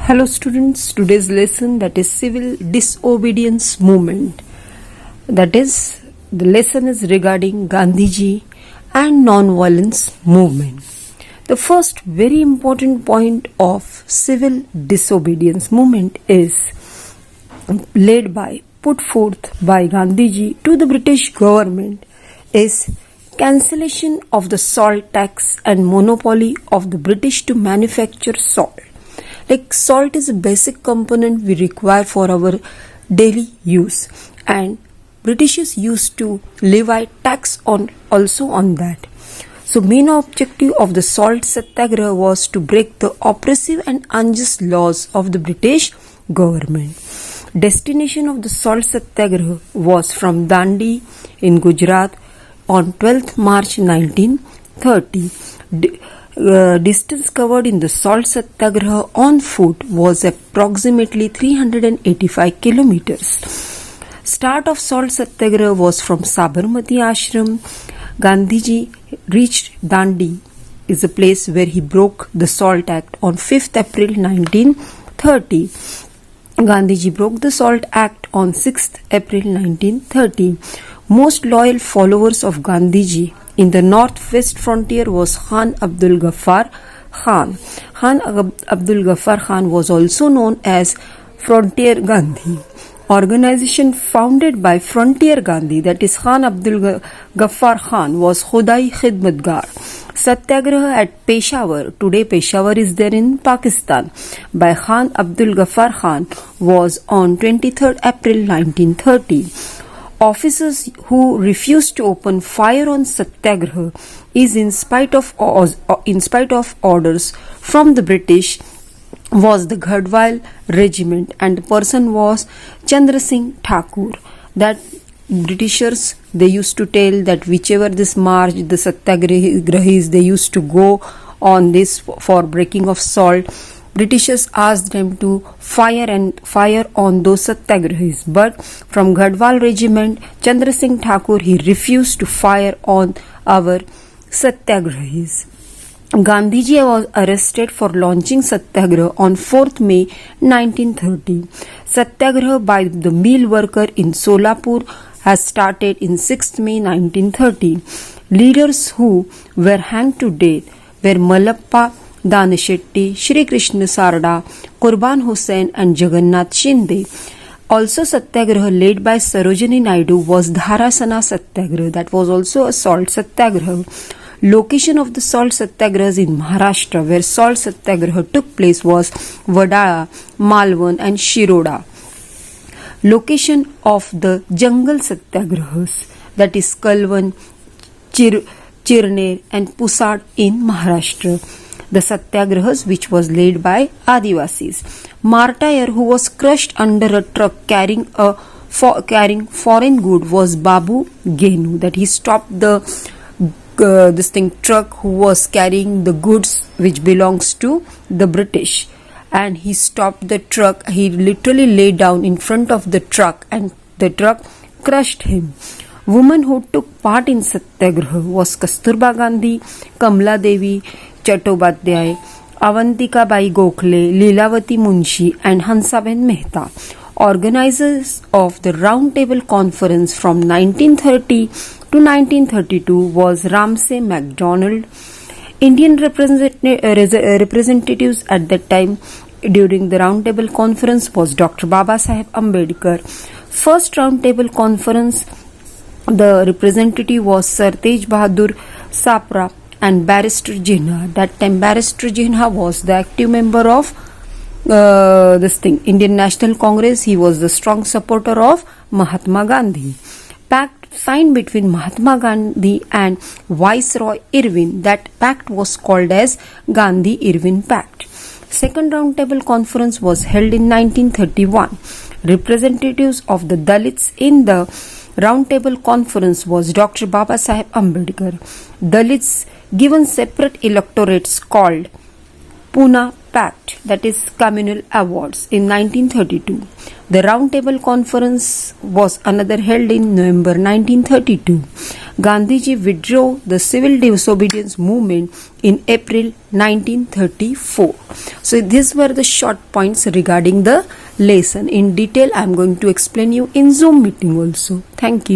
Hello students, today's lesson that is civil disobedience movement. That is, the lesson is regarding Gandhiji and non-violence movement. The first very important point of civil disobedience movement is put forth by Gandhiji to the British government is cancellation of the salt tax and monopoly of the British to manufacture salt. Like salt is a basic component we require for our daily use, and Britishers used to levy tax on that. So main objective of the salt satyagraha was to break the oppressive and unjust laws of the British government. Destination of the salt satyagraha was from Dandi in Gujarat on 12th March 1930. Distance covered in the salt satyagraha on foot was approximately 385 kilometers. Start of salt satyagraha was from Sabarmati Ashram. Gandhiji reached Dandi, is a place where he broke the Salt Act on 5th April 1930. Gandhiji broke the Salt Act on 6th April 1930. Most loyal followers of Gandhiji in the northwest frontier was Khan Abdul Ghaffar Khan. Khan Abdul Ghaffar Khan was also known as Frontier Gandhi. Organization founded by Frontier Gandhi, that is Khan Abdul Ghaffar Khan, was Khudai Khidmatgar. Satyagraha at Peshawar, today Peshawar is there in Pakistan, by Khan Abdul Ghaffar Khan was on 23rd April 1930. Officers who refused to open fire on Satyagraha is in spite of orders from the British was the Gadwal regiment, and the person was Chandra Singh Thakur. That Britishers, they used to tell that whichever this march the Satyagrahis they used to go on this for breaking of salt, Britishers asked them to fire on those Satyagrahis, but from Gadwal regiment, Chandra Singh Thakur, he refused to fire on our Satyagrahis. Gandhiji was arrested for launching Satyagraha on 4th May 1930. Satyagraha by the meal worker in Solapur has started in 6th May 1930. Leaders who were hanged to death were Malappa Daneshetty, Shri Krishna Sarda, Qurban Hussain and Jagannath Shinde. Also Satyagraha led by Sarojini Naidu was Dharasana Satyagraha, that was also a salt satyagraha. Location of the salt satyagrahas in Maharashtra where salt satyagraha took place was Vadala, Malwan and Shiroda. Location of the jungle satyagrahas, that is Kalwan, Chirner and Pusad in Maharashtra. The satyagrahas which was led by Adivasis. Martyr who was crushed under a truck carrying foreign good was Babu Genu, that he stopped the truck who was carrying the goods which belongs to the British, and he stopped the truck. He literally lay down in front of the truck and the truck crushed him. Women who took part in Satyagraha was Kasturba Gandhi, Kamla Devi Chattopadhyay, Avantika Bai Gokhale, Leelavati Munshi and Hansaben Mehta. Organizers of the Round Table Conference from 1930 to 1932 was Ramsay MacDonald. Indian representatives at that time during the Round Table Conference was Dr. Baba Saheb Ambedkar. First Round Table Conference, the representative was Sir Tej Bahadur Sapra and Barrister Jinha. That time Barrister Jinha was the active member of Indian National Congress. He was the strong supporter of Mahatma Gandhi. Pact signed between Mahatma Gandhi and Viceroy Irwin. That pact was called as Gandhi-Irwin Pact. Second Round Table Conference was held in 1931. Representatives of the Dalits in the Round Table Conference was Dr. Baba Saheb Ambedkar. Dalits given separate electorates called Pune Pact, that is communal awards, in 1932. The Round Table Conference was another held in November 1932. Gandhiji withdrew the civil disobedience movement in April 1934. So these were the short points regarding the lesson. In detail I am going to explain you in Zoom meeting also. Thank you.